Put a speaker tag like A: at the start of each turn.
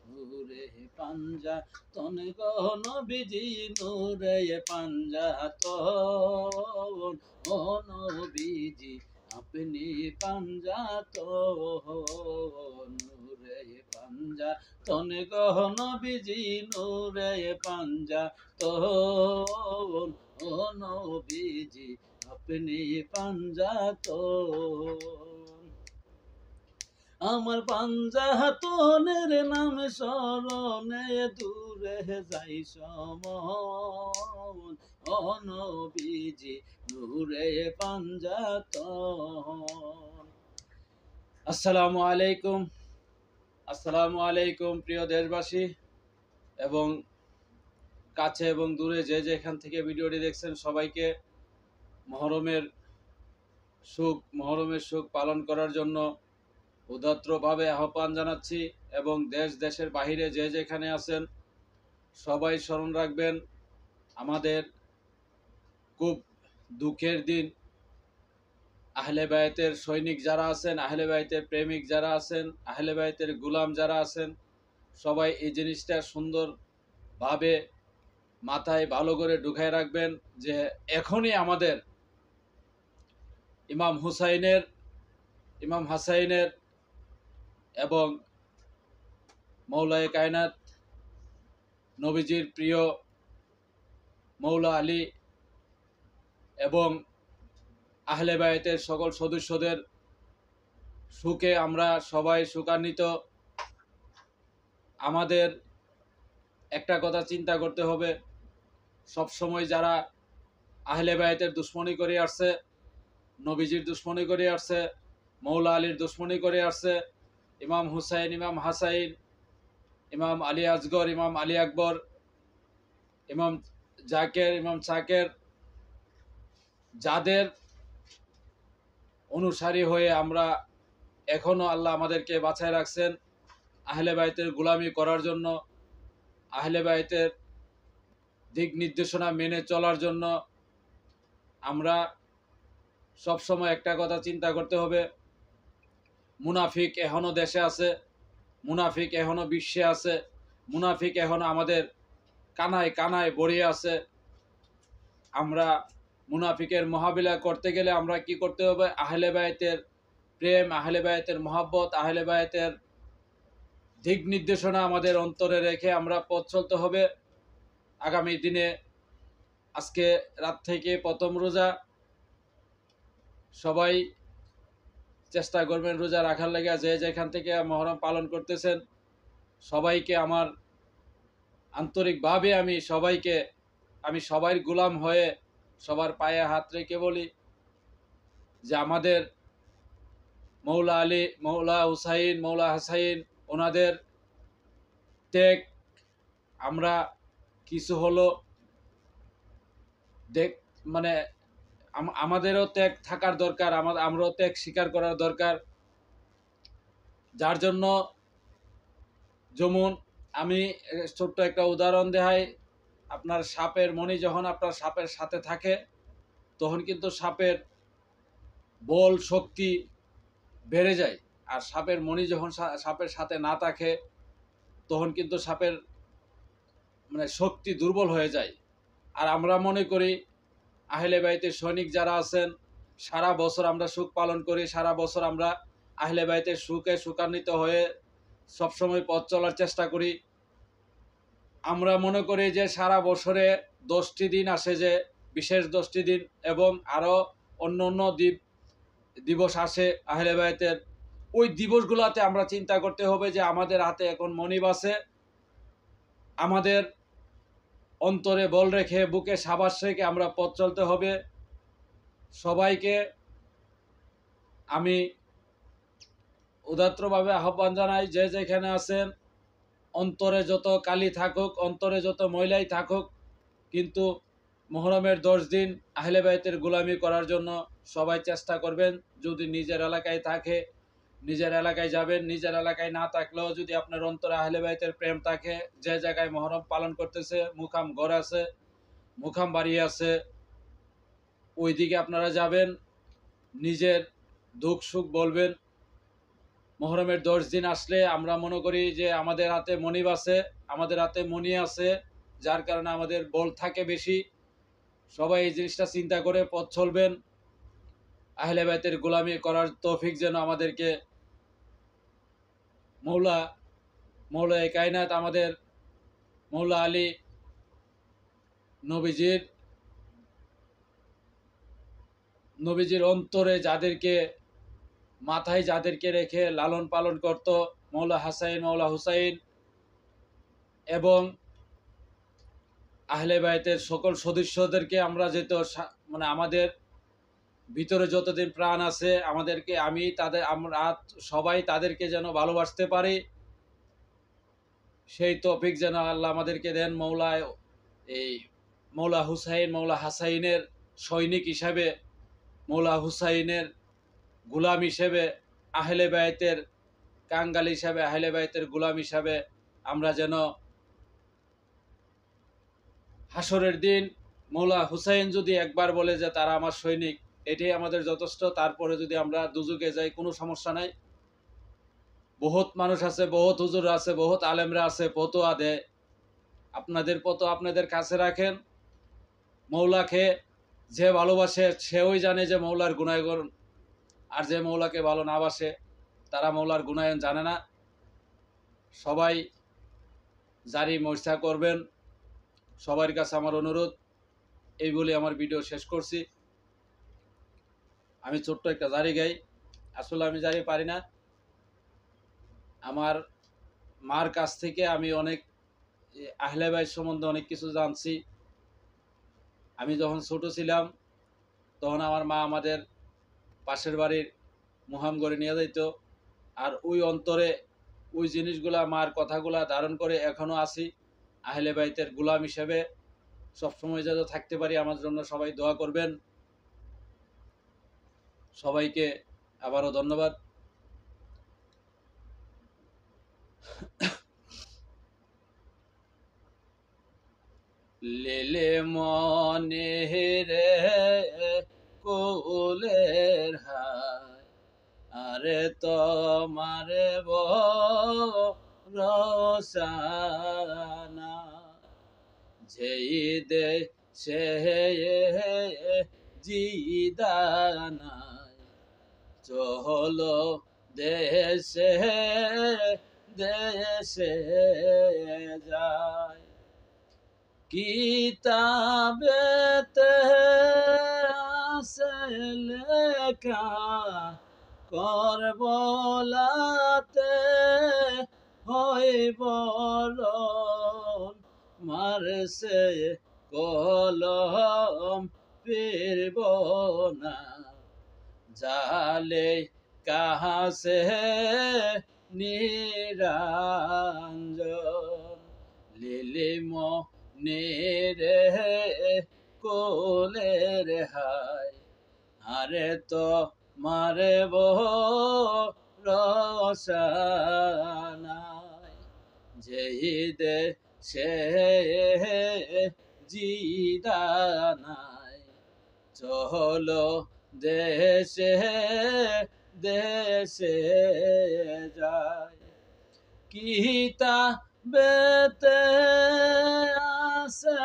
A: নূরে পাঞ্জাতন গো নবীজি নূরে পাঞ্জাতন ও নবীজি আপনি পাঞ্জাতন নূরে পাঞ্জাতন গো নবীজি নূরে পাঞ্জাতন ও নবীজি আপনি পাঞ্জাতন আমার পাঞ্জাতনের নাম স্মরণে দূরে যাই সমন ও নবীজি নূরে পাঞ্জাতন। আসসালামু আলাইকুম, আসসালামু আলাইকুম প্রিয় দেশবাসী এবং কাছে এবং দূরে যে যেখান থেকে ভিডিওটি দেখছেন সবাইকে মহরমের সুখ পালন করার জন্য উদাত্তভাবে আহ্বান জানাচ্ছি এবং দেশ দেশের বাহিরে যে যেখানে আছেন সবাই স্মরণ রাখবেন আমাদের খুব দুঃখের দিন। আহলে বায়তের সৈনিক যারা আছেন, আহলে বায়তের প্রেমিক যারা আছেন, আহলে বায়তের গুলাম যারা আছেন, সবাই এই জিনিসটা সুন্দরভাবে মাথায় ভালো করে ঢুকায় রাখবেন যে এখনই আমাদের ইমাম হাসাইনের এবং মৌলায়ে কায়নাত নবীজির প্রিয় মৌলা আলী এবং আহলে বায়তের সকল সদস্যদের সুখে আমরা সবাই সুখান্বিত। আমাদের একটা কথা চিন্তা করতে হবে, সবসময় যারা আহলে বায়তের দুশ্মনী করে আসছে, নবীজির দুশ্মনী করে আসছে, মৌলা আলীর দুশ্মনী করে আসছে, ইমাম হুসাইন, ইমাম হাসাইন, ইমাম আলী আসগর, ইমাম আলী আকবর, ইমাম জাকের, ইমাম চাকের, যাদের অনুসারী হয়ে আমরা এখনো আল্লাহ আমাদেরকে বাঁচায় রাখছেন আহলে বায়তের গোলামি করার জন্য, আহলে বায়তের দিক নির্দেশনা মেনে চলার জন্য। আমরা সবসময় একটা কথা চিন্তা করতে হবে, মুনাফিক এখনো দেশে আছে, মুনাফিক এখনো বিশ্বে আছে, মুনাফিক এখনো আমাদের কানায় কানায় ভরিয়ে আছে। আমরা মুনাফিকের মোকাবিলা করতে গেলে আমরা কি করতে হবে? আহলে বায়তের প্রেম, আহলে বায়তের মহব্বত, আহলে বায়তের দিক নির্দেশনা আমাদের অন্তরে রেখে আমরা পথ চলতে হবে। আগামী দিনে আজকে রাত থেকে প্রথম রোজা, সবাই চেষ্টা করবেন রোজা রাখার লেগে। যে যেখান থেকে মহরম পালন করতেছেন সবাইকে আমার আন্তরিকভাবে আমি সবার গোলাম হয়ে সবার পায়ে হাত রেখে বলি যে আমাদের মৌলা আলী, মৌলা হুসাইন, মৌলা হাসাইন, ওনাদের ত্যাগ আমরা কিছু হলো মানে আমাদেরও ত্যাগ থাকার দরকার, আমরাও ত্যাগ স্বীকার করার দরকার। যার জন্য যেমন আমি ছোট্ট একটা উদাহরণ দেখাই, আপনার সাপের মণি যখন আপনার সাপের সাথে থাকে তখন কিন্তু সাপের বল শক্তি বেড়ে যায়, আর সাপের মণি যখন সাপের সাথে না থাকে তখন কিন্তু সাপের শক্তি দুর্বল হয়ে যায়। আর আমরা মনে করি আহলে বাইতের সৈনিক যারা আছেন সারা বছর আমরা সুখ পালন করি, সারা বছর আমরা আহলে বাইতের সুখে সুখান্বিত হয়ে সবসময় পথ চলার চেষ্টা করি। আমরা মনে করি যে সারা বছরে 10টি দিন আসে, যে বিশেষ 10টি দিন এবং আরও অন্য অন্য দিবস আসে আহলে বাইতের। ওই দিবসগুলোতে আমরা চিন্তা করতে হবে যে আমাদের হাতে এখন মনিব আছে, আমাদের অন্তরে বল রেখে বুকে সাবাস রেখে আমরা পথ চলতে হবে। সবাইকে আমি উদাত্তভাবে আহ্বান জানাই, যে যেখানে আছেন অন্তরে যত কালি থাকুক, অন্তরে যত ময়লাই থাকুক, কিন্তু মুহররমের 10 দিন আহলে বাইতের গোলামি করার জন্য সবাই চেষ্টা করবেন। যদি নিজের এলাকায় থাকে নিজের এলাকায় যাবেন, নিজের এলাকায় না থাকলেও যদি আপনার অন্তরে আহলে বাইতের প্রেম থাকে, যে জায়গায় মুহররম পালন করতেছে, মুকাম ঘর আছে, মুকাম বাড়ি আছে, ওইদিকে আপনারা যাবেন, নিজের দুঃখ সুখ বলবেন। মুহররমের 10 দিন আসলে আমরা মনে করি যে আমাদের হাতে মনিব আছে, আমাদের হাতে মনি আছে, যার কারণে আমাদের বল থাকে বেশি। সবাই এই জিনিসটা চিন্তা করে পথ চলবেন। আহলে বাইতের গোলামি করার তৌফিক যেন আমাদেরকে মৌলা কায়নাত আমাদের মৌলা আলী নবীজির অন্তরে মাথায় যাদেরকে রেখে লালন পালন করত, মৌলা হাসাইন, মৌলা হুসাইন এবং আহলে বাইতের সকল সদস্যদেরকে আমরা মানে আমাদের ভিতরে যতদিন প্রাণ আছে আমরা সবাই তাদেরকে যেন ভালোবাসতে পারি, সেই তৌফিক যেন আল্লাহ আমাদেরকে দেন। মৌলা হুসাইন, মৌলা হাসাইনের সৈনিক হিসাবে, মৌলা হুসাইনের গুলাম হিসেবে, আহলে বাইতের কাঙ্গাল হিসাবে, আহলে বাইতের গুলাম হিসাবে আমরা যেন হাসরের দিন মৌলা হুসাইন যদি একবার বলে যে তারা আমার সৈনিক, এটাই আমাদের যথেষ্ট। তারপরে যদি আমরা দুজকে যাই কোনো সমস্যা নাই। বহুত মানুষ আছে, বহুত হুজুর আছে, বহুত আলেমরা আছে, ফতোয়া দেয়। আপনাদের ফতোয়া আপনাদের কাছে রাখেন। মৌলাকে যে ভালোবাসে সেও জানে যে মৌলার গুণায়ন, আর যে মৌলাকে ভালো না বাসে তারা মৌলার গুণায়ন জানে না। সবাই জারি মর্চা করবেন, সবার কাছে আমার অনুরোধ। এই বলে আমার ভিডিও শেষ করছি। আমি ছোট্ট একটা জারি গাই, আসলে আমি জারি পারি না। আমার মার কাছ থেকে আমি অনেক আহলে বাইত সম্বন্ধে অনেক কিছু জানছি। আমি যখন ছোট ছিলাম তখন আমার মা আমাদের পাশের বাড়ির মুহামগড়ে নিয়ে যাইতো, আর ওই অন্তরে ওই জিনিসগুলা, মার কথাগুলা ধারণ করে এখনো আছি। আহলে বাইতের গোলাম হিসেবে সবসময় যাতে থাকতে পারি, আমার জন্য সবাই দোয়া করবেন। সবাইকে আবারও ধন্যবাদ। লেলে মনে রে কোলের হায়, আরে তোমারে রসানা, যেই দেশে জিদানায় চলো দেশে দেশে যায়, কিতাবেতে আছে লেখা করবলাতে হইব রণ, মারছে কলম ফিরব না, জালে কাহাসে নিরঞ্জন, লিলিম নিরে কোলের হায়, আরে তো মারে রসানায়, যেই দেশে জিদানায় চলো দেশে দেশে যায়, কিতাবেতে আছে